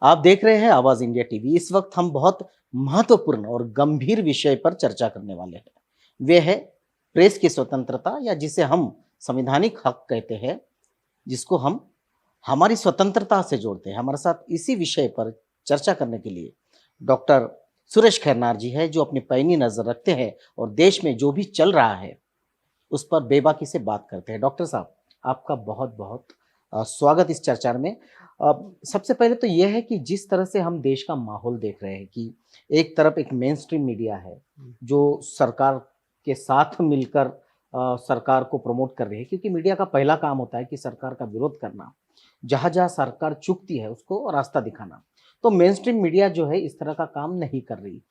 आप देख रहे हैं आवाज इंडिया टीवी। इस वक्त हम बहुत महत्वपूर्ण और गंभीर विषय पर चर्चा करने वाले हैं। वे है प्रेस की स्वतंत्रता या जिसे हम संवैधानिक हक कहते हैं, जिसको हम हमारी स्वतंत्रता से जोड़ते हैं। हमारे साथ इसी विषय पर चर्चा करने के लिए डॉक्टर सुरेश खैरनार जी है, जो अपनी पैनी नजर रखते हैं और देश में जो भी चल रहा है उस पर बेबाकी से बात करते हैं। डॉक्टर साहब, आपका बहुत बहुत स्वागत इस चर्चा में। सबसे पहले तो यह है कि जिस तरह से हम देश का माहौल देख रहे हैं कि एक तरफ एक मेन स्ट्रीम मीडिया है जो सरकार के साथ मिलकर सरकार को प्रमोट कर रही है, क्योंकि मीडिया का पहला काम होता है कि सरकार का विरोध करना, जहां जहां सरकार चूकती है उसको रास्ता दिखाना। तो मेन स्ट्रीम मीडिया जो है इस तरह का काम नहीं कर रही।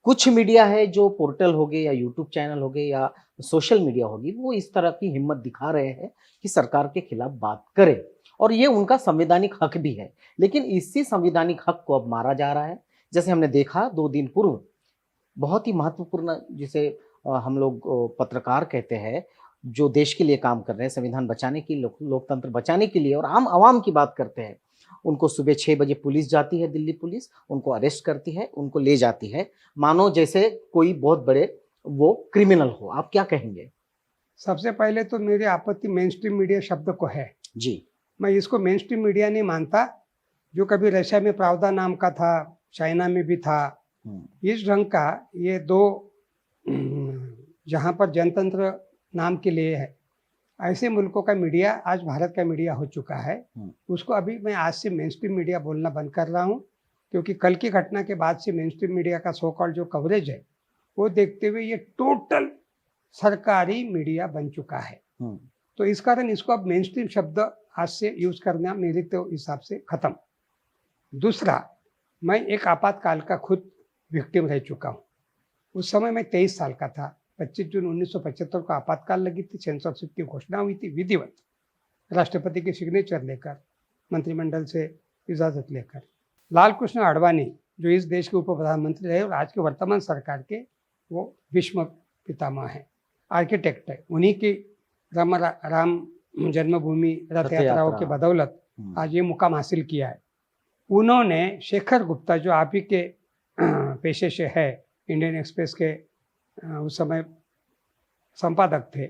कुछ मीडिया है जो पोर्टल हो गए या यूट्यूब चैनल हो गए या सोशल मीडिया होगी, वो इस तरह की हिम्मत दिखा रहे हैं कि सरकार के खिलाफ बात करें, और ये उनका संवैधानिक हक भी है। लेकिन इसी संवैधानिक हक को अब मारा जा रहा है। जैसे हमने देखा 2 दिन पूर्व, बहुत ही महत्वपूर्ण, जिसे हम लोग पत्रकार कहते हैं, जो देश के लिए काम कर रहे हैं, संविधान बचाने की, लोकतंत्र बचाने के लिए, और आम आवाम की बात करते हैं। उनको सुबह 6 बजे पुलिस जाती है, दिल्ली पुलिस उनको अरेस्ट करती है, उनको ले जाती है, मानो जैसे कोई बहुत बड़े वो क्रिमिनल हो। आप क्या कहेंगे? सबसे पहले तो मेरी आपत्ति मेन स्ट्रीम मीडिया शब्द को है जी। मैं इसको मेन स्ट्रीम मीडिया नहीं मानता। जो कभी रशिया में प्रावदा नाम का था, चाइना में भी था, इस ढंग का ये दो जहाँ पर जनतंत्र नाम के लिए है, ऐसे मुल्कों का मीडिया आज भारत का मीडिया हो चुका है। उसको अभी मैं आज से मेन स्ट्रीम मीडिया बोलना बंद कर रहा हूँ, क्योंकि कल की घटना के बाद से मेन स्ट्रीम मीडिया का सो कॉल्ड जो कवरेज है वो देखते हुए ये टोटल सरकारी मीडिया बन चुका है। तो इस कारण इसको अब मेन स्ट्रीम शब्द आज से यूज करना मेरे तो हिसाब से खत्म। दूसरा, मैं एक आपातकाल का खुद विक्टिम रह चुका हूँ। उस समय मैं 23 साल का था। 25 जून 1975 को आपातकाल लगी थी, सेंसरशिप की घोषणा हुई थी विधिवत, राष्ट्रपति के सिग्नेचर लेकर, मंत्रिमंडल से इजाजत लेकर। लाल कृष्ण आडवाणी जो इस देश के उप प्रधानमंत्री रहे और आज के वर्तमान सरकार के वो विश्व पितामह है, आर्किटेक्ट है। उन्हीं की राम जन्मभूमि रथ यात्राओं के बदौलत आज ये मुकाम हासिल किया है। उन्होंने शेखर गुप्ता, जो आप ही के पेशे से है, इंडियन एक्सप्रेस के उस समय संपादक थे,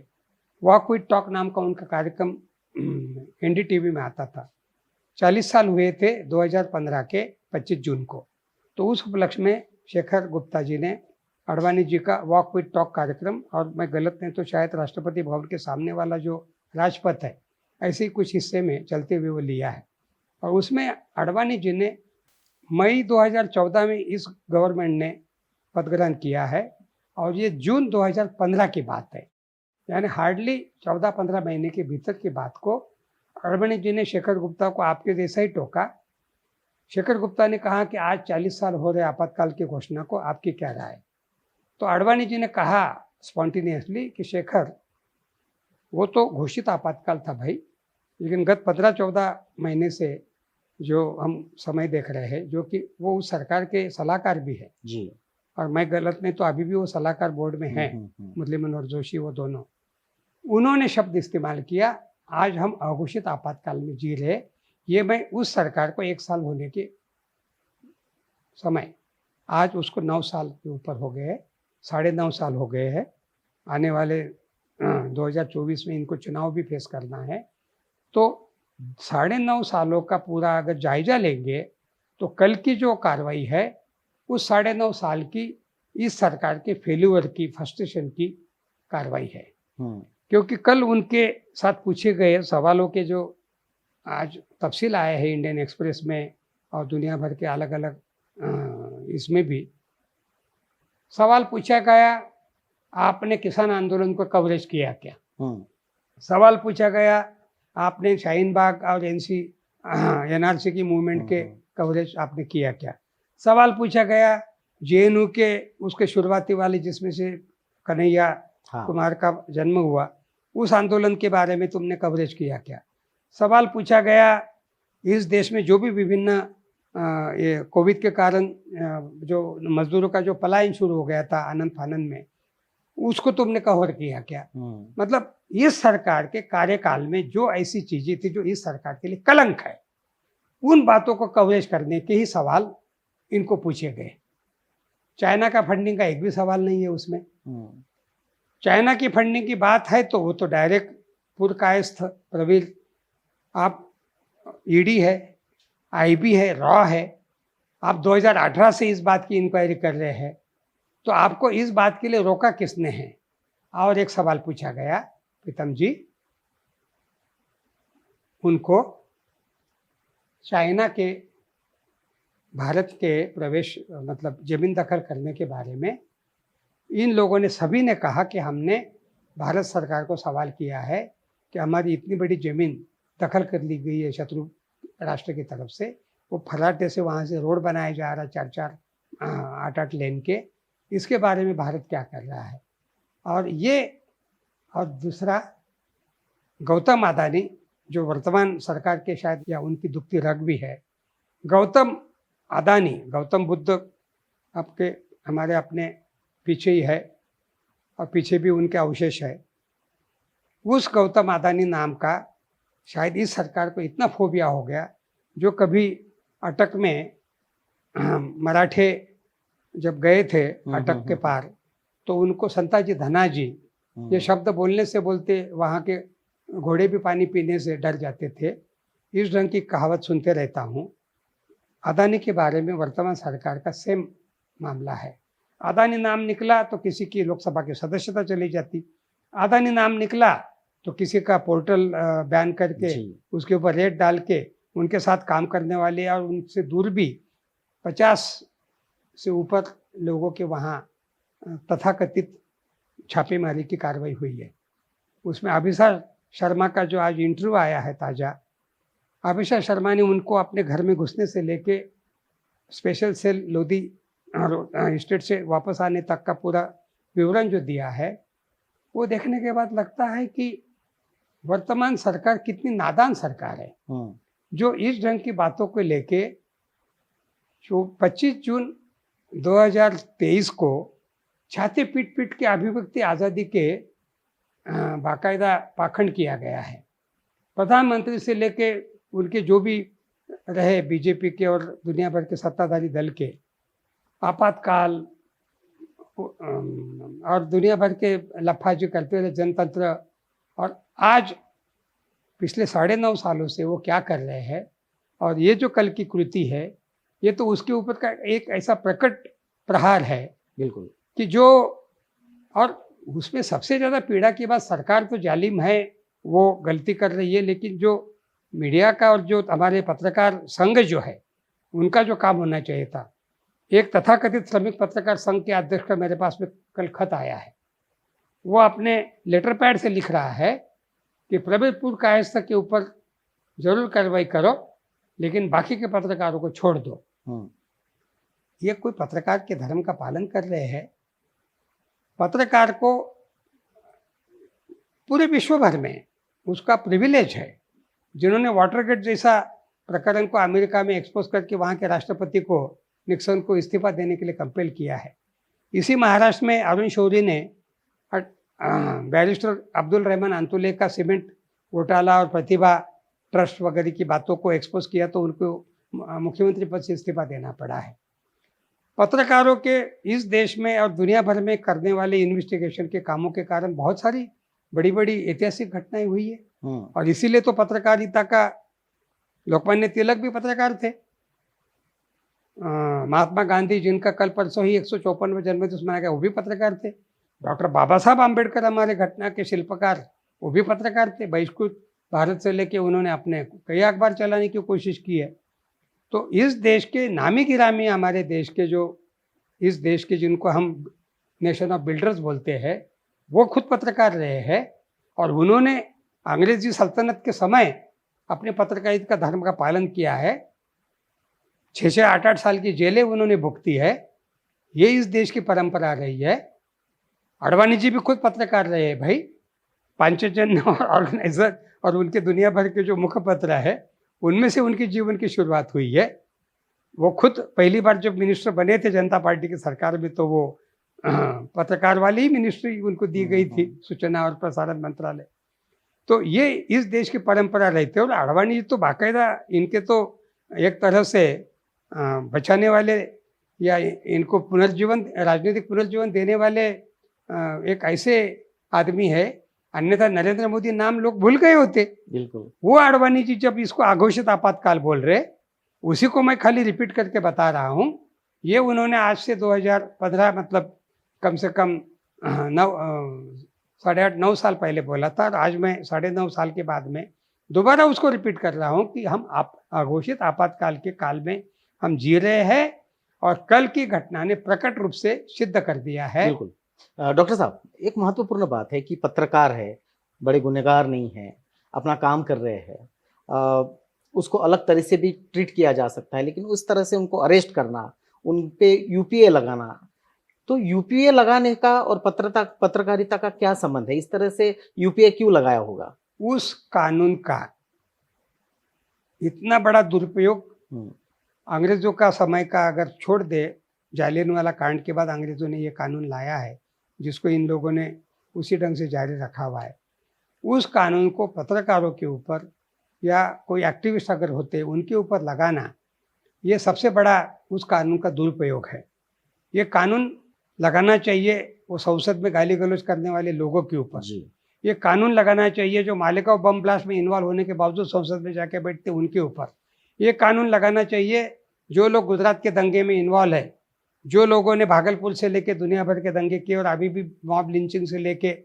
वॉक विद टॉक नाम का उनका कार्यक्रम एनडीटीवी में आता था। 40 साल हुए थे 2015 के 25 जून को। तो उस उपलक्ष्य में शेखर गुप्ता जी ने आडवाणी जी का वॉक विद टॉक कार्यक्रम, और मैं गलत नहीं तो शायद राष्ट्रपति भवन के सामने वाला जो राजपथ है, ऐसे ही कुछ हिस्से में चलते हुए वो लिया है। और उसमें आडवाणी जी ने मई 2014 में इस गवर्नमेंट ने पद ग्रहण किया है, और ये जून 2015 की बात है, यानी हार्डली 14-15 महीने के भीतर की बात को आडवाणी जी ने शेखर गुप्ता को आपके जैसा ही टोका। शेखर गुप्ता ने कहा कि आज 40 साल हो रहे आपातकाल की घोषणा को, आपकी क्या राय? तो आडवाणी जी ने कहा स्पॉन्टेनियसली कि शेखर, वो तो घोषित आपातकाल था भाई, लेकिन गत 15-14 महीने से जो हम समय देख रहे हैं, जो कि वो उस सरकार के सलाहकार भी है जी, और मैं गलत नहीं तो अभी भी वो सलाहकार बोर्ड में है, मुरली मनोहर जोशी, वो दोनों, उन्होंने शब्द इस्तेमाल किया, आज हम अघोषित आपातकाल में जी रहे। ये मैं उस सरकार को 1 साल होने के समय, आज उसको 9 साल के ऊपर हो गए, 9.5 साल हो गए हैं। आने वाले 2024 में इनको चुनाव भी फेस करना है। तो 9.5 सालों का पूरा अगर जायजा लेंगे तो कल की जो कार्रवाई है उस 9.5 साल की इस सरकार के फेल्यूअर की, फ्रस्ट्रेशन की कार्रवाई है। क्योंकि कल उनके साथ पूछे गए सवालों के जो आज तफसील आए हैं इंडियन एक्सप्रेस में और दुनिया भर के अलग अलग इसमें भी सवाल पूछा गया, आपने किसान आंदोलन को कवरेज किया क्या? सवाल पूछा गया, आपने शाहीन बाग और एनआरसी की मूवमेंट के कवरेज आपने किया क्या? सवाल पूछा गया, जेएनयू के उसके शुरुआती वाले जिसमें से कन्हैया कुमार का जन्म हुआ, उस आंदोलन के बारे में तुमने कवरेज किया क्या? सवाल पूछा गया, इस देश में जो भी विभिन्न ये कोविड के कारण जो मजदूरों का जो पलायन शुरू हो गया था आनंद फानंद में, उसको तुमने कवर किया क्या? मतलब इस सरकार के कार्यकाल में जो ऐसी चीजें थी जो इस सरकार के लिए कलंक है, उन बातों को कवरेज करने के ही सवाल इनको पूछे गए। चाइना का फंडिंग का एक भी सवाल नहीं है उसमें। चाइना की फंडिंग की बात है तो वो तो डायरेक्ट पुरकायस्थ प्रवीर, आप ईडी है, आईबी है, रॉ है, आप 2018 से इस बात की इंक्वायरी कर रहे हैं, तो आपको इस बात के लिए रोका किसने है? और एक सवाल पूछा गया, प्रीतम जी, उनको चाइना के भारत के प्रवेश मतलब जमीन दखल करने के बारे में इन लोगों ने सभी ने कहा कि हमने भारत सरकार को सवाल किया है कि हमारी इतनी बड़ी जमीन दखल कर ली गई है शत्रु राष्ट्र की तरफ से, वो फराटे से वहाँ से रोड बनाया जा रहा है 4-4 8-8 लेन के, इसके बारे में भारत क्या कर रहा है? और दूसरा, गौतम अदानी जो वर्तमान सरकार के शायद या उनकी दुखती रग भी है, गौतम अदानी, गौतम बुद्ध आपके हमारे अपने पीछे ही है और पीछे भी उनके अवशेष है। उस गौतम अदानी नाम का शायद इस सरकार को इतना फोबिया हो गया, जो कभी अटक में मराठे जब गए थे अटक के पार, तो उनको संताजी धनाजी ये शब्द बोलने से बोलते वहाँ के घोड़े भी पानी पीने से डर जाते थे। इस ढंग की कहावत सुनते रहता हूँ। अदानी के बारे में वर्तमान सरकार का सेम मामला है। अदानी नाम निकला तो किसी की लोकसभा की सदस्यता चली जाती, अदानी नाम निकला तो किसी का पोर्टल बैन करके उसके ऊपर रेट डाल के उनके साथ काम करने वाले और उनसे दूर भी 50 से ऊपर लोगों के वहाँ तथाकथित छापेमारी की कार्रवाई हुई है। उसमें अभिषेक शर्मा का जो आज इंटरव्यू आया है ताज़ा, अभिषेक शर्मा ने उनको अपने घर में घुसने से लेके स्पेशल सेल लोधी स्टेट से वापस आने तक का पूरा विवरण जो दिया है, वो देखने के बाद लगता है कि वर्तमान सरकार कितनी नादान सरकार है, जो इस ढंग की बातों को लेके जो 25 जून 2023 को छाती पीट पीट के अभिव्यक्ति आज़ादी के बाकायदा पाखंड किया गया है। प्रधानमंत्री से लेके उनके जो भी रहे बीजेपी के और दुनिया भर के सत्ताधारी दल के आपातकाल और दुनिया भर के लफाजी करते रहे जनतंत्र, और आज पिछले 9.5 सालों से वो क्या कर रहे हैं, और ये जो कल की कृति है ये तो उसके ऊपर का एक ऐसा प्रकट प्रहार है बिल्कुल कि जो, और उसमें सबसे ज़्यादा पीड़ा की बात, सरकार तो जालिम है, वो गलती कर रही है, लेकिन जो मीडिया का और जो हमारे पत्रकार संघ जो है उनका जो काम होना चाहिए था, एक तथाकथित श्रमिक पत्रकार संघ के अध्यक्ष का मेरे पास में कल खत आया है। वो अपने लेटर पैड से लिख रहा है कि प्रबलपुर कायस्थ के ऊपर जरूर कार्रवाई करो, लेकिन बाकी के पत्रकारों को छोड़ दो। ये कोई पत्रकार के धर्म का पालन कर रहे हैं? पत्रकार को पूरे विश्व भर में उसका प्रिविलेज है। जिन्होंने वाटरगेट जैसा प्रकरण को अमेरिका में एक्सपोज करके वहाँ के राष्ट्रपति को, निक्सन को इस्तीफा देने के लिए कंपेल किया है, इसी महाराष्ट्र में अरुण शौरी ने बैरिस्टर अब्दुल रहमान अंतुले का सीमेंट घोटाला और प्रतिभा ट्रस्ट वगैरह की बातों को एक्सपोज किया, तो उनको मुख्यमंत्री पद से इस्तीफा देना पड़ा है। पत्रकारों के इस देश में और दुनिया भर में करने वाले इन्वेस्टिगेशन के कामों के कारण बहुत सारी बड़ी बड़ी ऐतिहासिक घटनाएं हुई है, और इसीलिए तो पत्रकारिता का, लोकमान्य तिलक भी पत्रकार थे, महात्मा गांधी जिनका कल परसों ही 154वां जन्मदिवस मनाया गया, वो भी पत्रकार थे। डॉक्टर बाबा साहब आम्बेडकर हमारे घटना के शिल्पकार, वो भी पत्रकार थे। बहिष्कृत भारत से लेके उन्होंने अपने कई अखबार चलाने की कोशिश की है। तो इस देश के नामी गिरामी, हमारे देश के जो, इस देश के जिनको हम नेशन ऑफ बिल्डर्स बोलते हैं, वो खुद पत्रकार रहे हैं, और उन्होंने अंग्रेजी सल्तनत के समय अपने पत्रकारिता का धर्म का पालन किया है। 6-6, 8-8 साल की जेलें उन्होंने भुगती है। ये इस देश की परंपरा रही है। अडवाणी जी भी खुद पत्रकार रहे हैं भाई। पांचजन्य ऑर्गेनाइजर और उनके दुनिया भर के जो मुखपत्र है, उनमें से उनके जीवन की शुरुआत हुई है। वो खुद पहली बार जब मिनिस्टर बने थे जनता पार्टी की सरकार में, तो वो पत्रकार वाली ही मिनिस्ट्री उनको दी गई थी, सूचना और प्रसारण मंत्रालय। तो ये इस देश की परंपरा रहती है। और अडवाणी जी तो बाकायदा, इनके तो एक तरह से बचाने वाले या इनको पुनर्जीवन, राजनीतिक पुनर्जीवन देने वाले एक ऐसे आदमी है, अन्यथा नरेंद्र मोदी नाम लोग भूल गए होते। बिल्कुल। वो आडवाणी जी जब इसको अघोषित आपातकाल बोल रहे, उसी को मैं खाली रिपीट करके बता रहा हूँ। ये उन्होंने आज से 2015 मतलब कम से कम 8.5-9 साल पहले बोला था, और आज मैं 9.5 साल के बाद में दोबारा उसको रिपीट कर रहा हूँ कि हम अघोषित आपातकाल के काल में हम जी रहे हैं, और कल की घटना ने प्रकट रूप से सिद्ध कर दिया है। बिल्कुल। डॉक्टर साहब, एक महत्वपूर्ण बात है कि पत्रकार है, बड़े गुनहगार नहीं है, अपना काम कर रहे हैं, उसको अलग तरह से भी ट्रीट किया जा सकता है, लेकिन उस तरह से उनको अरेस्ट करना, उन पे यूपीए लगाना, तो यूपीए लगाने का और पत्रकारिता का क्या संबंध है? इस तरह से यूपीए क्यों लगाया होगा? उस कानून का इतना बड़ा दुरुपयोग अंग्रेजों का समय का अगर छोड़ दे, जालियनवाला कांड के बाद अंग्रेजों ने ये कानून लाया है, जिसको इन लोगों ने उसी ढंग से जारी रखा हुआ है। उस कानून को पत्रकारों के ऊपर या कोई एक्टिविस्ट अगर होते उनके ऊपर लगाना, ये सबसे बड़ा उस कानून का दुरुपयोग है। ये कानून लगाना चाहिए वो संसद में गाली गलौज करने वाले लोगों के ऊपर। ये कानून लगाना चाहिए जो मालेगांव बम ब्लास्ट में इन्वॉल्व होने के बावजूद संसद में जाके बैठते उनके ऊपर। ये कानून लगाना चाहिए जो लोग गुजरात के दंगे में इन्वॉल्व है, जो लोगों ने भागलपुर से लेके दुनिया भर के दंगे किए, और अभी भी मॉब लिंचिंग से लेके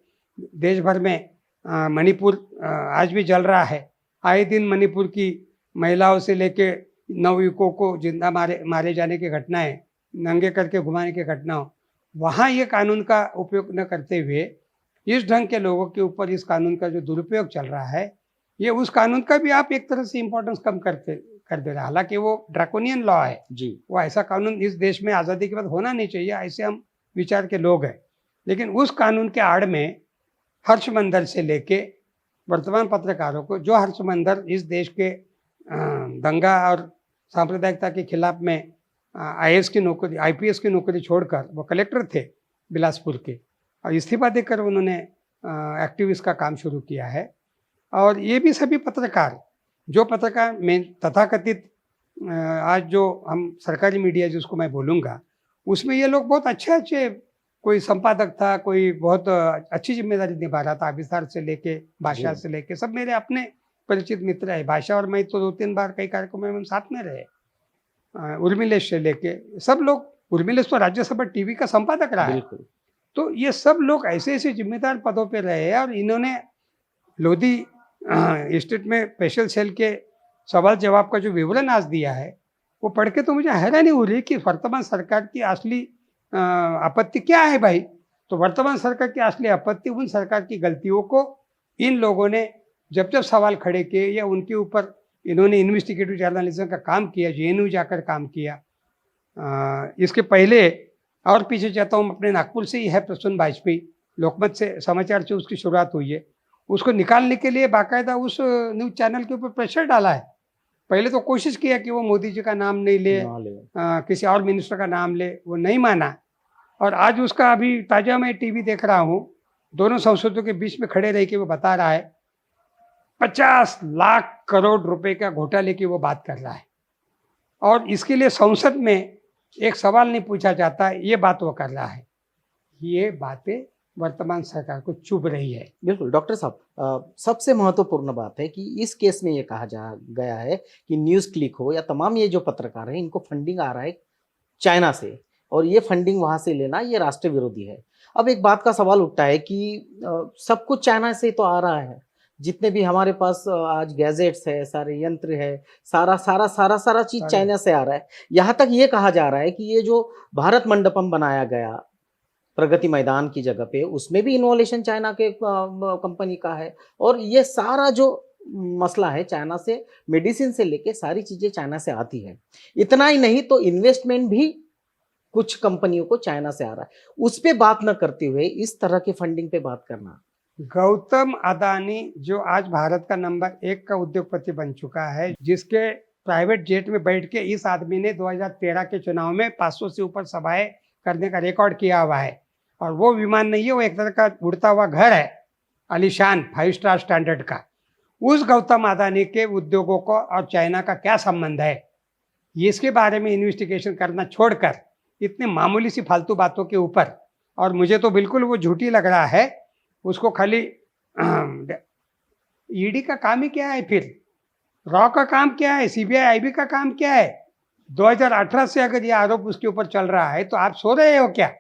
देश भर में मणिपुर आज भी जल रहा है। आए दिन मणिपुर की महिलाओं से लेके नवयुवकों को जिंदा मारे जाने की घटनाएं, नंगे करके घुमाने की घटनाओं, वहाँ ये कानून का उपयोग न करते हुए इस ढंग के लोगों के ऊपर इस कानून का जो दुरुपयोग चल रहा है, ये उस कानून का भी आप एक तरह से इम्पोर्टेंस कम कर दे रहा है। हालांकि वो ड्रैकोनियन लॉ है जी, वो ऐसा कानून इस देश में आज़ादी के बाद होना नहीं चाहिए, ऐसे हम विचार के लोग हैं। लेकिन उस कानून के आड़ में हर्षमंदर से लेके वर्तमान पत्रकारों को, जो हर्षमंदर इस देश के दंगा और सांप्रदायिकता के खिलाफ में आईएएस की नौकरी, आईपीएस की नौकरी छोड़कर वो कलेक्टर थे बिलासपुर के, और इस्तीफा देकर उन्होंने एक्टिविस्ट का काम शुरू किया है। और ये भी सभी पत्रकार, जो पत्रकार में तथाकथित आज जो हम सरकारी मीडिया जिसको मैं बोलूँगा, उसमें ये लोग बहुत अच्छे कोई संपादक था, कोई बहुत अच्छी जिम्मेदारी निभा रहा था, आविष्कार से लेके भाषा से लेके सब मेरे अपने परिचित मित्र है। भाषा और मैं तो 2-3 बार कई कार्यक्रमों में हम साथ में रहे। उर्मिलेश से लेके सब लोग, उर्मिलेश तो राज्यसभा टीवी का संपादक रहा है। तो ये सब लोग ऐसे जिम्मेदार पदों पे रहे हैं, और इन्होंने लोधी स्टेट में स्पेशल सेल के सवाल जवाब का जो विवरण आज दिया है, वो पढ़ के तो मुझे हैरानी हो रही कि वर्तमान सरकार की असली आपत्ति क्या है भाई। तो वर्तमान सरकार की असली आपत्ति उन सरकार की गलतियों को इन लोगों ने जब सवाल खड़े किए, या उनके ऊपर इन्होंने इन्वेस्टिगेटिव जर्नलिज्म का काम किया, जेएनयू जाकर काम किया। इसके पहले और पीछे जाता हूँ, अपने नागपुर से ही है प्रसून वाजपेयी, लोकमत से समाचार से उसकी शुरुआत हुई है। उसको निकालने के लिए बाकायदा उस न्यूज़ चैनल के ऊपर प्रेशर डाला है। पहले तो कोशिश किया कि वो मोदी जी का नाम नहीं ले, किसी और मिनिस्टर का नाम ले, वो नहीं माना। और आज उसका अभी ताज़ा मैं टीवी देख रहा हूँ, दोनों संसदों के बीच में खड़े रह के वो बता रहा है 50 लाख करोड़ रुपए का घोटाले की वो बात कर रहा है, और इसके लिए संसद में एक सवाल नहीं पूछा जाता, ये बात वो कर रहा है। ये बातें वर्तमान सरकार को चुभ रही है। बिल्कुल डॉक्टर साहब, सबसे महत्वपूर्ण बात है कि इस केस में ये कहा जा गया है कि न्यूज़ क्लिक हो या तमाम ये जो पत्रकार हैं, इनको फंडिंग आ रहा है चाइना से, और ये फंडिंग वहाँ से लेना ये राष्ट्र विरोधी है। अब एक बात का सवाल उठता है कि सब कुछ चाइना से तो आ रहा है, जितने भी हमारे पास आज गैजेट्स है, सारे यंत्र है, सारा चीज चाइना से आ रहा है। यहाँ तक ये कहा जा रहा है कि ये जो भारत मंडपम बनाया गया प्रगति मैदान की जगह पे, उसमें भी इन्वोलेशन चाइना के कंपनी का है, और ये सारा जो मसला है चाइना से, मेडिसिन से लेके सारी चीजें चाइना से आती है। इतना ही नहीं तो इन्वेस्टमेंट भी कुछ कंपनियों को चाइना से आ रहा है, उस पर बात न करते हुए इस तरह की फंडिंग पे बात करना। गौतम अदानी जो आज भारत का नंबर 1 का उद्योगपति बन चुका है, जिसके प्राइवेट जेट में बैठ के इस आदमी ने 2013 के चुनाव में 500 से ऊपर सभाएं करने का रिकॉर्ड किया हुआ है, और वो विमान नहीं है, वो एक तरह का उड़ता हुआ घर है, आलीशान 5 स्टार स्टैंडर्ड का। उस गौतम अदानी के उद्योगों को और चाइना का क्या संबंध है? ये इसके बारे में इन्वेस्टिगेशन करना छोड़कर इतने मामूली सी फालतू बातों के ऊपर, और मुझे तो बिल्कुल वो झूठी लग रहा है, उसको खाली ईडी का काम ही क्या है, फिर रॉ का काम क्या है, सीबीआई आईबी का काम क्या है? 2018 से अगर ये आरोप उसके ऊपर चल रहा है तो आप सो रहे हो क्या?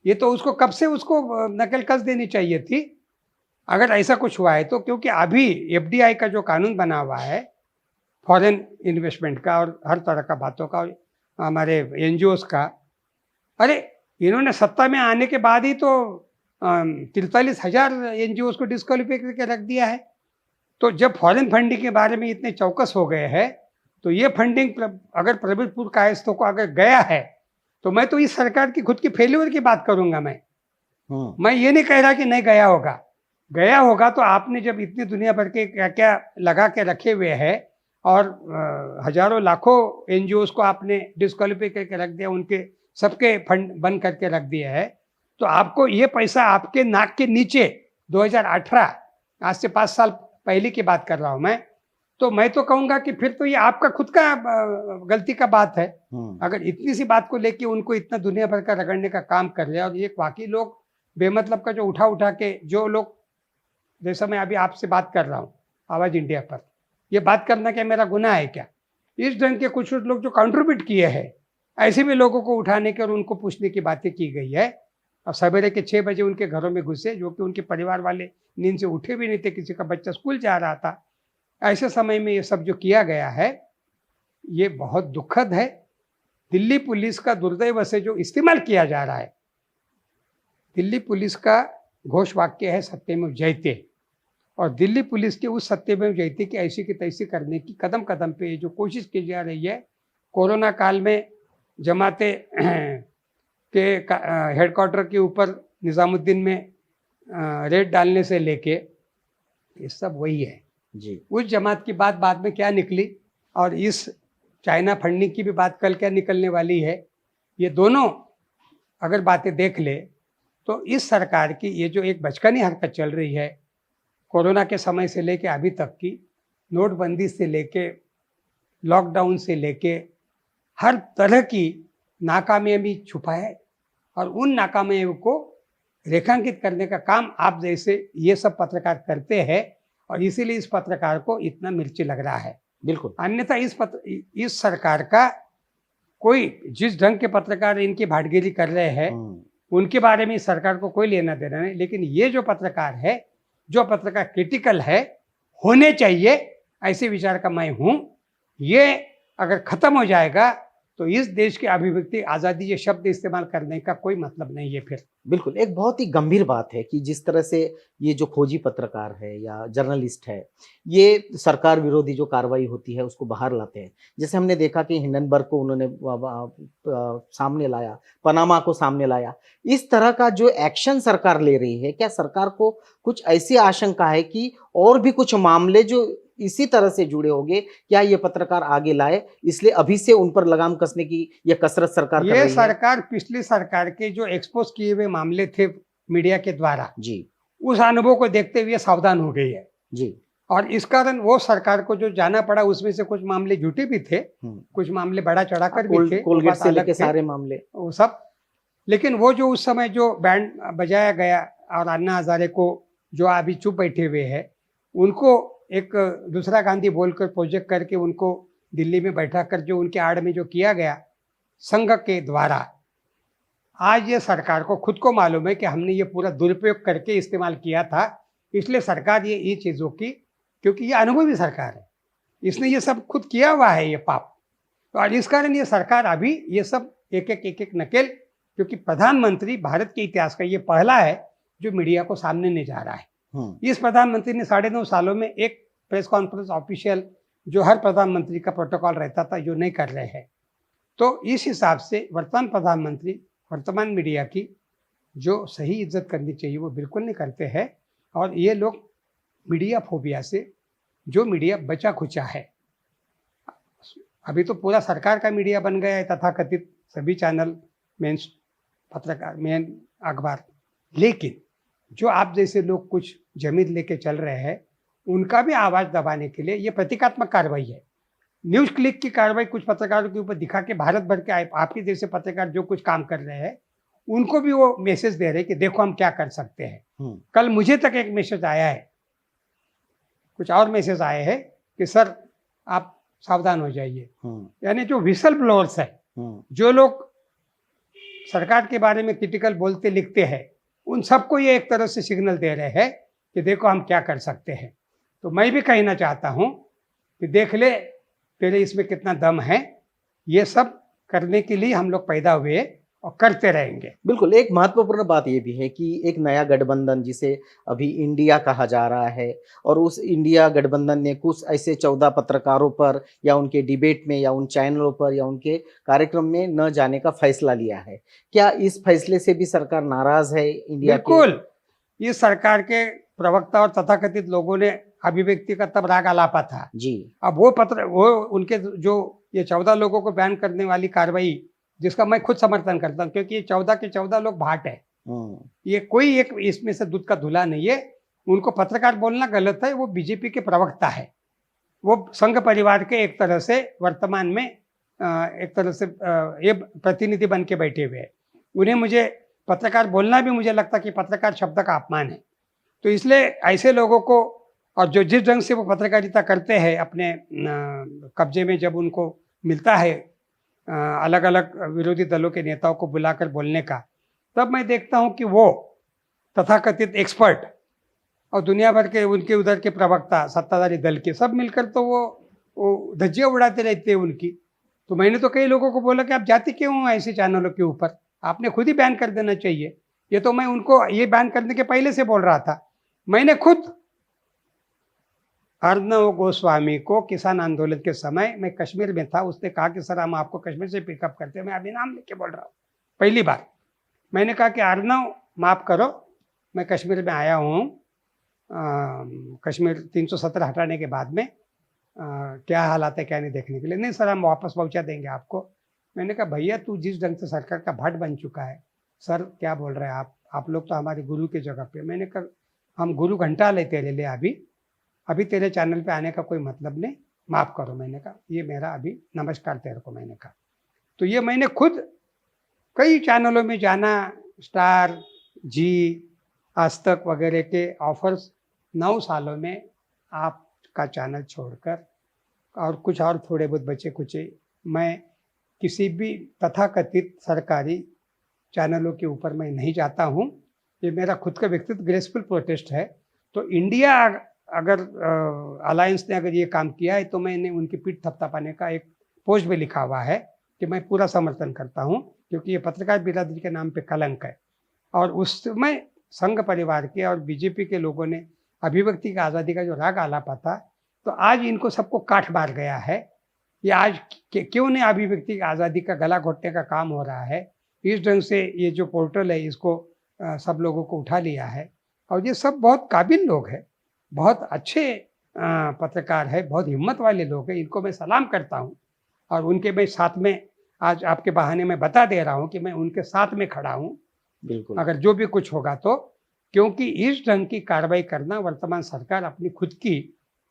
ये तो उसको कब से उसको नकल कस देनी चाहिए थी अगर ऐसा कुछ हुआ है तो। क्योंकि अभी एफडीआई का जो कानून बना हुआ है, फॉरेन इन्वेस्टमेंट का और हर तरह का बातों का, हमारे एनजीओस का, अरे इन्होंने सत्ता में आने के बाद ही तो 43,000 एनजीओस को डिस्क्वालीफाई करके रख दिया है। तो जब फॉरेन फंडिंग के बारे में इतने चौकस हो गए हैं, तो ये फंडिंग अगर प्रबलपुर कायस्थों को अगर गया है तो मैं तो इस सरकार की खुद की फेल्यूर की बात करूंगा। मैं ये नहीं कह रहा कि नहीं गया होगा, गया होगा। तो आपने जब इतनी दुनिया भर के क्या क्या लगा के रखे हुए हैं और हजारों लाखों एनजीओस को आपने डिस्क्वालीफाई करके रख दिया, उनके सबके फंड बंद करके रख दिया है, तो आपको ये पैसा आपके नाक के नीचे 2018, आज से 5 साल पहले की बात कर रहा हूं मैं तो कहूंगा कि फिर तो ये आपका खुद का गलती का बात है। अगर इतनी सी बात को लेके उनको इतना दुनिया भर का रगड़ने का काम कर रहे हैं, और ये बाकी लोग बेमतलब का जो उठा के जो लोग, जैसा मैं अभी आपसे बात कर रहा हूँ आवाज इंडिया पर, ये बात करना क्या मेरा गुनाह है क्या? इस ढंग के कुछ लोग जो कंट्रीब्यूट किए हैं, ऐसे भी लोगों को उठाने के और उनको पूछने की बातें की गई है। और सवेरे के 6 बजे उनके घरों में घुसे, जो कि उनके परिवार वाले नींद से उठे भी नहीं थे, किसी का बच्चा स्कूल जा रहा था। ऐसे समय में ये सब जो किया गया है ये बहुत दुखद है। दिल्ली पुलिस का दुर्दैव से जो इस्तेमाल किया जा रहा है, दिल्ली पुलिस का घोष वाक्य है सत्यमेव जयते, और दिल्ली पुलिस के उस सत्यमेव जयते की ऐसी की तैसी करने की कदम कदम पे जो कोशिश की जा रही है। कोरोना काल में जमाते के हेडक्वार्टर के ऊपर निज़ामुद्दीन में रेड डालने से लेके ये सब वही है जी। उस जमात की बात बाद में क्या निकली, और इस चाइना फंडिंग की भी बात कल क्या निकलने वाली है। ये दोनों अगर बातें देख ले तो इस सरकार की ये जो एक बचकानी हरकत चल रही है, कोरोना के समय से लेके अभी तक की, नोटबंदी से लेके लॉकडाउन से लेके हर तरह की नाकामयाबी छुपा है, और उन नाकामयाबी को रेखांकित करने का काम आप जैसे ये सब पत्रकार करते हैं, और इसीलिए इस पत्रकार को इतना मिर्ची लग रहा है। बिल्कुल। अन्यथा इस सरकार का कोई, जिस ढंग के पत्रकार इनकी भाटगिरी कर रहे हैं उनके बारे में इस सरकार को कोई लेना देना नहीं, लेकिन ये जो पत्रकार है, जो पत्रकार क्रिटिकल है, होने चाहिए, ऐसे विचार का मैं हूँ। ये अगर खत्म हो जाएगा तो इस देश की अभिव्यक्ति आज़ादी ये शब्द इस्तेमाल करने का कोई मतलब नहीं है फिर। बिल्कुल, एक बहुत ही गंभीर बात है कि जिस तरह से ये जो खोजी पत्रकार है या जर्नलिस्ट है, ये सरकार विरोधी जो कार्रवाई होती है उसको बाहर लाते हैं। जैसे हमने देखा कि हिंडनबर्ग को उन्होंने सामने लाया, पनामा को सामने लाया। इस तरह का जो एक्शन सरकार ले रही है, क्या सरकार को कुछ ऐसी आशंका है कि और भी कुछ मामले जो इसी तरह से जुड़े होंगे, क्या ये पत्रकार आगे लाए, इसलिए अभी से उन पर लगाम कसने की ये कसरत सरकार कर रही है? ये सरकार पिछली सरकार के जो एक्सपोज किए हुए मामले थे मीडिया के द्वारा जी, उस अनुभव को देखते हुए सावधान हो गई है जी, और इस कारण वो सरकार को जो जाना पड़ा उसमें से कुछ मामले झूठे भी थे, कुछ मामले बड़ा चढ़ाकर भी थे, कोलगेट से लेके सारे मामले वो सब। लेकिन वो जो उस समय जो बैंड बजाया गया और अन्ना हजारे को जो अभी चुप बैठे हुए हैं, उनको एक दूसरा गांधी बोलकर प्रोजेक्ट करके उनको दिल्ली में बैठा कर जो उनके आड़ में जो किया गया संघ के द्वारा, आज ये सरकार को खुद को मालूम है कि हमने ये पूरा दुरुपयोग करके इस्तेमाल किया था। इसलिए सरकार ये चीज़ों की, क्योंकि ये अनुभवी सरकार है, इसने ये सब खुद किया हुआ है ये पाप, और इस कारण ये सरकार अभी ये सब एक एक नकेल, क्योंकि प्रधानमंत्री भारत के इतिहास का ये पहला है जो मीडिया को सामने नहीं जा रहा है। इस प्रधानमंत्री ने 9.5 सालों में एक प्रेस कॉन्फ्रेंस ऑफिशियल जो हर प्रधानमंत्री का प्रोटोकॉल रहता था, जो नहीं कर रहे हैं। तो इस हिसाब से वर्तमान प्रधानमंत्री वर्तमान मीडिया की जो सही इज्जत करनी चाहिए वो बिल्कुल नहीं करते हैं, और ये लोग मीडिया फोबिया से, जो मीडिया बचा खुचा है, अभी तो पूरा सरकार का मीडिया बन गया है, तथाकथित सभी चैनल, मेन पत्रकार, मेन अखबार, लेकिन जो आप जैसे लोग कुछ जमीन लेके चल रहे हैं उनका भी आवाज़ दबाने के लिए ये प्रतीकात्मक कार्रवाई है। न्यूज क्लिक की कार्रवाई कुछ पत्रकारों के ऊपर दिखा के भारत भर के आपके जैसे पत्रकार जो कुछ काम कर रहे हैं उनको भी वो मैसेज दे रहे हैं कि देखो हम क्या कर सकते हैं। कल मुझे तक एक मैसेज आया है, कुछ और मैसेज आए हैं कि सर आप सावधान हो जाइए। यानी जो विसल ब्लोअर्स है, जो लोग सरकार के बारे में क्रिटिकल बोलते लिखते हैं, उन सबको ये एक तरह से सिग्नल दे रहे हैं कि देखो हम क्या कर सकते हैं। तो मैं भी कहना चाहता हूँ कि देख ले तेरे इसमें कितना दम है। ये सब करने के लिए हम लोग पैदा हुए और करते रहेंगे। बिल्कुल, एक महत्वपूर्ण बात ये भी है कि एक नया गठबंधन जिसे अभी इंडिया कहा जा रहा है और उस इंडिया गठबंधन ने कुछ ऐसे 14 पत्रकारों पर या उनके डिबेट में या उन चैनलों पर या उनके कार्यक्रम में न जाने का फैसला लिया है। क्या इस फैसले से भी सरकार नाराज है इंडिया के? बिल्कुल, इस सरकार के प्रवक्ता और तथाकथित लोगों ने अभिव्यक्ति का तब राग आलापा था जी। अब वो उनके जो ये 14 लोगों को बैन करने वाली कार्रवाई, जिसका मैं खुद समर्थन करता हूँ, क्योंकि ये 14 के 14 लोग भाट है। ये कोई एक इसमें से दूध का धुला नहीं है। उनको पत्रकार बोलना गलत है। वो बीजेपी के प्रवक्ता है, वो संघ परिवार के एक तरह से वर्तमान में एक तरह से ये प्रतिनिधि बन के बैठे हुए हैं। उन्हें मुझे पत्रकार बोलना भी मुझे लगता कि पत्रकार शब्द का अपमान है। तो इसलिए ऐसे लोगों को, और जो जिस ढंग से वो पत्रकारिता करते हैं अपने कब्जे में, जब उनको मिलता है अलग अलग विरोधी दलों के नेताओं को बुलाकर बोलने का, तब मैं देखता हूं कि वो तथाकथित एक्सपर्ट और दुनिया भर के उनके उधर के प्रवक्ता सत्ताधारी दल के सब मिलकर तो वो धज्जियां उड़ाते रहते हैं उनकी। तो मैंने तो कई लोगों को बोला कि आप जाते क्यों हो ऐसे चैनलों के ऊपर, आपने खुद ही बैन कर देना चाहिए। ये तो मैं उनको ये बैन करने के पहले से बोल रहा था। मैंने खुद अर्णव गोस्वामी को किसान आंदोलन के समय मैं कश्मीर में था, उसने कहा कि सर हम आपको कश्मीर से पिकअप करते हैं, मैं अभी नाम लेके बोल रहा हूँ। पहली बार मैंने कहा कि अर्णव माफ़ करो, मैं कश्मीर में आया हूँ, कश्मीर 370 हटाने के बाद में क्या हालात है क्या नहीं देखने के लिए। नहीं सर हम वापस पहुँचा देंगे आपको। मैंने कहा भैया तू जिस ढंग से सरकार का भाट बन चुका है, सर क्या बोल रहे हैं आप लोग तो हमारे गुरु की जगह पे। मैंने कहा हम गुरु घंटा ले तेरे लिए, अभी तेरे चैनल पे आने का कोई मतलब नहीं, माफ़ करो। मैंने कहा ये मेरा अभी नमस्कार तेरे को, मैंने कहा। तो ये मैंने खुद कई चैनलों में जाना, स्टार, जी, आज तक वगैरह के ऑफर्स 9 सालों में आपका चैनल छोड़कर और कुछ और थोड़े बहुत बचे कुचे, मैं किसी भी तथाकथित सरकारी चैनलों के ऊपर मैं नहीं जाता हूँ। ये मेरा खुद का व्यक्तिगत ग्रेसफुल प्रोटेस्ट है। तो इंडिया अगर अलायंस ने अगर ये काम किया है तो मैंने उनकी पीठ थपथपाने का एक पोस्ट भी लिखा हुआ है कि मैं पूरा समर्थन करता हूँ, क्योंकि ये पत्रकार बिरादरी के नाम पे कलंक है। और उसमें संघ परिवार के और बीजेपी के लोगों ने अभिव्यक्ति की आज़ादी का जो राग आलापा था, तो आज इनको सबको काट मार गया है। ये आज क्यों नहीं अभिव्यक्ति की आज़ादी का गला घोटने का काम हो रहा है। इस ढंग से ये जो पोर्टल है इसको सब लोगों को उठा लिया है। और ये सब बहुत काबिल लोग हैं, बहुत अच्छे पत्रकार है, बहुत हिम्मत वाले लोग हैं, इनको मैं सलाम करता हूँ। और उनके मैं साथ में आज आपके बहाने में बता दे रहा हूँ कि मैं उनके साथ में खड़ा हूँ, बिल्कुल। अगर जो भी कुछ होगा तो। क्योंकि इस ढंग की कार्रवाई करना वर्तमान सरकार अपनी खुद की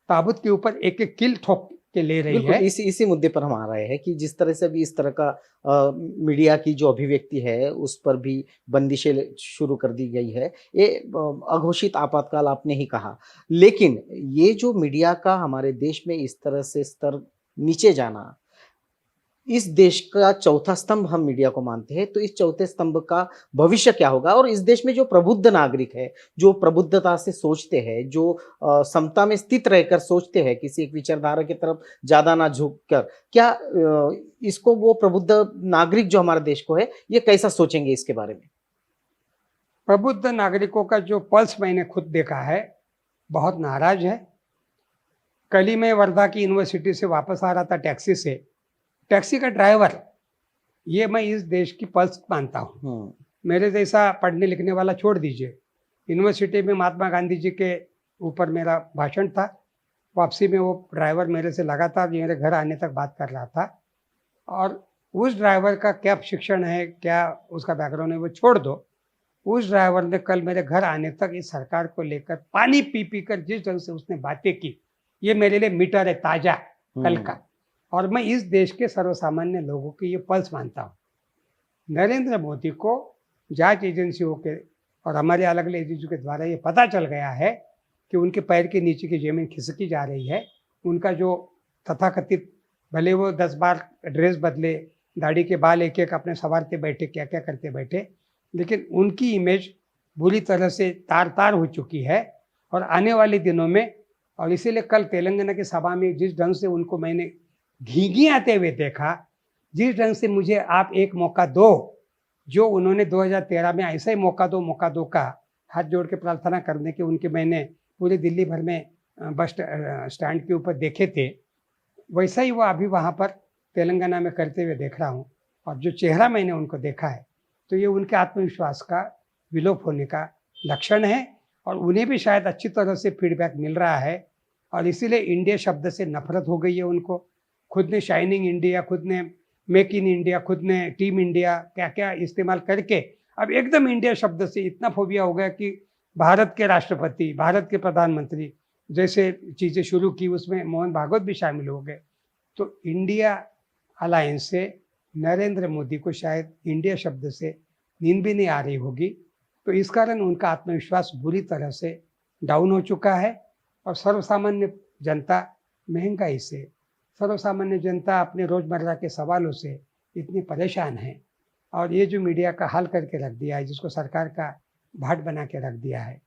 ताबूत के ऊपर एक एक किल ठोक के ले रही है। इसी मुद्दे पर हम आ रहे हैं कि जिस तरह से भी इस तरह का मीडिया की जो अभिव्यक्ति है उस पर भी बंदिशें शुरू कर दी गई है। ये अघोषित आपातकाल आपने ही कहा, लेकिन ये जो मीडिया का हमारे देश में इस तरह से स्तर नीचे जाना, इस देश का चौथा स्तंभ हम मीडिया को मानते हैं, तो इस चौथे स्तंभ का भविष्य क्या होगा? और इस देश में जो प्रबुद्ध नागरिक है, जो प्रबुद्धता से सोचते हैं, जो समता में स्थित रहकर सोचते हैं, किसी एक विचारधारा की तरफ ज्यादा ना झुककर, क्या इसको वो प्रबुद्ध नागरिक जो हमारे देश को है, ये कैसा सोचेंगे इसके बारे में? प्रबुद्ध नागरिकों का जो पल्स मैंने खुद देखा है, बहुत नाराज है। कल ही मैं वर्धा की यूनिवर्सिटी से वापस आ रहा था टैक्सी से, टैक्सी का ड्राइवर, ये मैं इस देश की पल्स मानता हूँ। मेरे जैसा पढ़ने लिखने वाला छोड़ दीजिए, यूनिवर्सिटी में महात्मा गांधी जी के ऊपर मेरा भाषण था, वापसी में वो ड्राइवर मेरे से लगातार मेरे घर आने तक बात कर रहा था। और उस ड्राइवर का क्या शिक्षण है, क्या उसका बैकग्राउंड है, वो छोड़ दो। उस ड्राइवर ने कल मेरे घर आने तक इस सरकार को लेकर पानी पी कर जिस ढंग से उसने बातें की, ये मेरे लिए मीटर है ताजा कल का। और मैं इस देश के सर्वसामान्य लोगों की ये पल्स मानता हूँ। नरेंद्र मोदी को जांच एजेंसियों के और हमारे अलग अलग एजेंसियों के द्वारा ये पता चल गया है कि उनके पैर के नीचे की जमीन खिसकी जा रही है। उनका जो तथाकथित, भले वो 10 बार ड्रेस बदले, दाढ़ी के बाल एक एक अपने संवारते बैठे, क्या क्या करते बैठे, लेकिन उनकी इमेज बुरी तरह से तार तार हो चुकी है। और आने वाले दिनों में, और इसीलिए कल तेलंगाना की सभा में जिस ढंग से उनको मैंने घींगी आते हुए देखा, जिस ढंग से मुझे आप एक मौका दो, जो उन्होंने 2013 में ऐसा ही मौका दो का हाथ जोड़ के प्रार्थना करने के उनके मैंने पूरे दिल्ली भर में बस स्टैंड के ऊपर देखे थे, वैसा ही वो अभी वहाँ पर तेलंगाना में करते हुए देख रहा हूँ। और जो चेहरा मैंने उनको देखा है, तो ये उनके आत्मविश्वास का विलोप होने का लक्षण है। और उन्हें भी शायद अच्छी तरह से फीडबैक मिल रहा है, और इसीलिए इंडिया शब्द से नफरत हो गई है उनको। खुद ने शाइनिंग इंडिया, खुद ने मेक इन इंडिया, खुद ने टीम इंडिया, क्या क्या इस्तेमाल करके अब एकदम इंडिया शब्द से इतना फोबिया हो गया कि भारत के राष्ट्रपति, भारत के प्रधानमंत्री जैसे चीज़ें शुरू की, उसमें मोहन भागवत भी शामिल हो गए। तो इंडिया अलायंस से नरेंद्र मोदी को शायद इंडिया शब्द से नींद भी नहीं आ रही होगी। तो इस कारण उनका आत्मविश्वास बुरी तरह से डाउन हो चुका है। और सर्वसामान्य जनता महंगाई से, सर्वसामान्य जनता अपने रोज़मर्रा के सवालों से इतनी परेशान है। और ये जो मीडिया का हाल करके रख दिया है, जिसको सरकार का भाट बना के रख दिया है,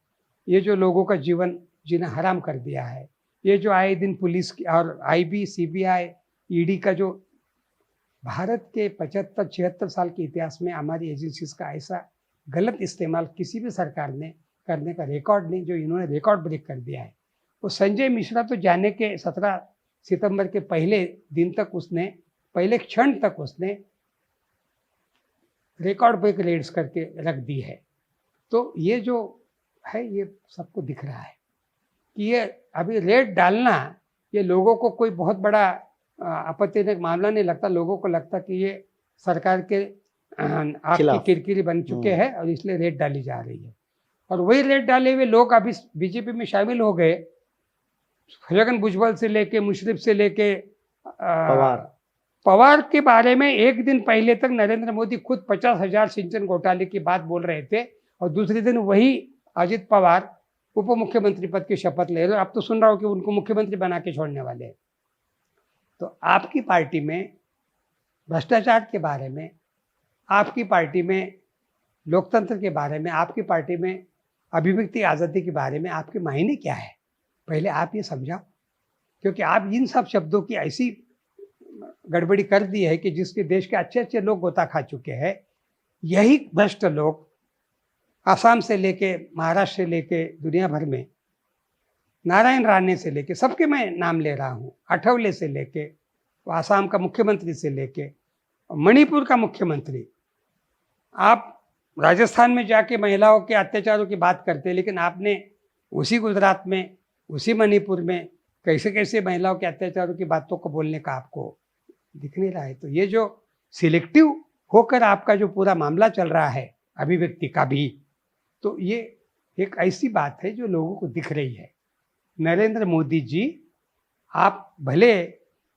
ये जो लोगों का जीवन जीना हराम कर दिया है, ये जो आए दिन पुलिस की और IB, CBI, ED का जो भारत के 75-76 साल के इतिहास में हमारी एजेंसीज का ऐसा गलत इस्तेमाल किसी भी सरकार ने करने का रिकॉर्ड नहीं, जो इन्होंने रिकॉर्ड ब्रेक कर दिया है। वो संजय मिश्रा तो जाने के 17 सितंबर के पहले दिन तक उसने, पहले क्षण तक उसने रिकॉर्ड ब्रेक रेड्स करके रख दी है। तो ये जो है, ये सबको दिख रहा है कि ये अभी रेड डालना, ये लोगों को कोई बहुत बड़ा आपत्तिजनक मामला नहीं लगता। लोगों को लगता कि ये सरकार के आग की किरकिरी बन चुके हैं और इसलिए रेड डाली जा रही है। और वही रेड डाले हुए लोग अभी बीजेपी में शामिल हो गए। छगन भुजबल से लेके, मुशर्रफ से लेके पवार के बारे में एक दिन पहले तक नरेंद्र मोदी खुद 50,000 सिंचन घोटाले की बात बोल रहे थे, और दूसरे दिन वही अजित पवार उप मुख्यमंत्री पद की शपथ ले रहे। अब तो सुन रहा हूँ कि उनको मुख्यमंत्री बना के छोड़ने वाले हैं। तो आपकी पार्टी में भ्रष्टाचार के बारे में, आपकी पार्टी में लोकतंत्र के बारे में, आपकी पार्टी में अभिव्यक्ति आज़ादी के बारे में आपके मायने क्या है, पहले आप ये समझाओ। क्योंकि आप इन सब शब्दों की ऐसी गड़बड़ी कर दी है कि जिसके देश के अच्छे अच्छे लोग गोता खा चुके हैं। यही भ्रष्ट लोग आसाम से लेके, महाराष्ट्र से लेके, दुनिया भर में, नारायण राणे से लेके, सबके मैं नाम ले रहा हूँ, आठवले से लेके, आसाम का मुख्यमंत्री से लेके, मणिपुर का मुख्यमंत्री, आप राजस्थान में जाके महिलाओं के अत्याचारों की बात करते हैं, लेकिन आपने उसी गुजरात में, उसी मणिपुर में कैसे कैसे महिलाओं के अत्याचारों की बातों को बोलने का आपको दिख नहीं रहा है। तो ये जो सिलेक्टिव होकर आपका जो पूरा मामला चल रहा है अभिव्यक्ति का भी, तो ये एक ऐसी बात है जो लोगों को दिख रही है। नरेंद्र मोदी जी, आप भले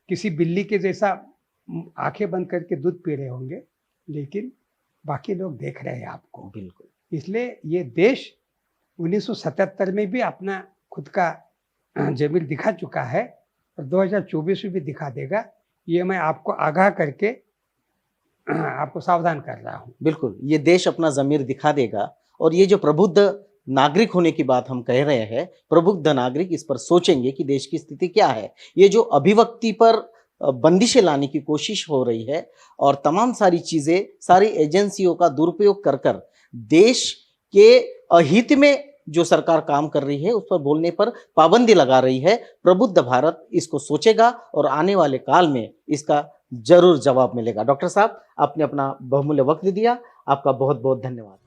किसी बिल्ली के जैसा आंखें बंद करके दूध पी रहे होंगे, लेकिन बाकी लोग देख रहे हैं आपको। बिल्कुल। इसलिए ये देश 1977 में भी अपना खुद का जमीर दिखा चुका है, और 2024 में भी दिखा देगा। ये मैं आपको आगाह करके आपको सावधान कर रहा हूँ। बिल्कुल, ये देश अपना ज़मीर दिखा देगा। और ये जो प्रबुद्ध नागरिक होने की बात हम कह रहे हैं, प्रबुद्ध नागरिक इस पर सोचेंगे कि देश की स्थिति क्या है। ये जो अभिव्यक्ति पर बंदिशें लाने की कोशिश हो रही है, और तमाम सारी चीज़ें, सारी एजेंसियों का दुरुपयोग कर कर देश के अहित में जो सरकार काम कर रही है उस पर बोलने पर पाबंदी लगा रही है, प्रबुद्ध भारत इसको सोचेगा और आने वाले काल में इसका जरूर जवाब मिलेगा। डॉक्टर साहब, आपने अपना बहुमूल्य वक्त दिया, आपका बहुत बहुत धन्यवाद।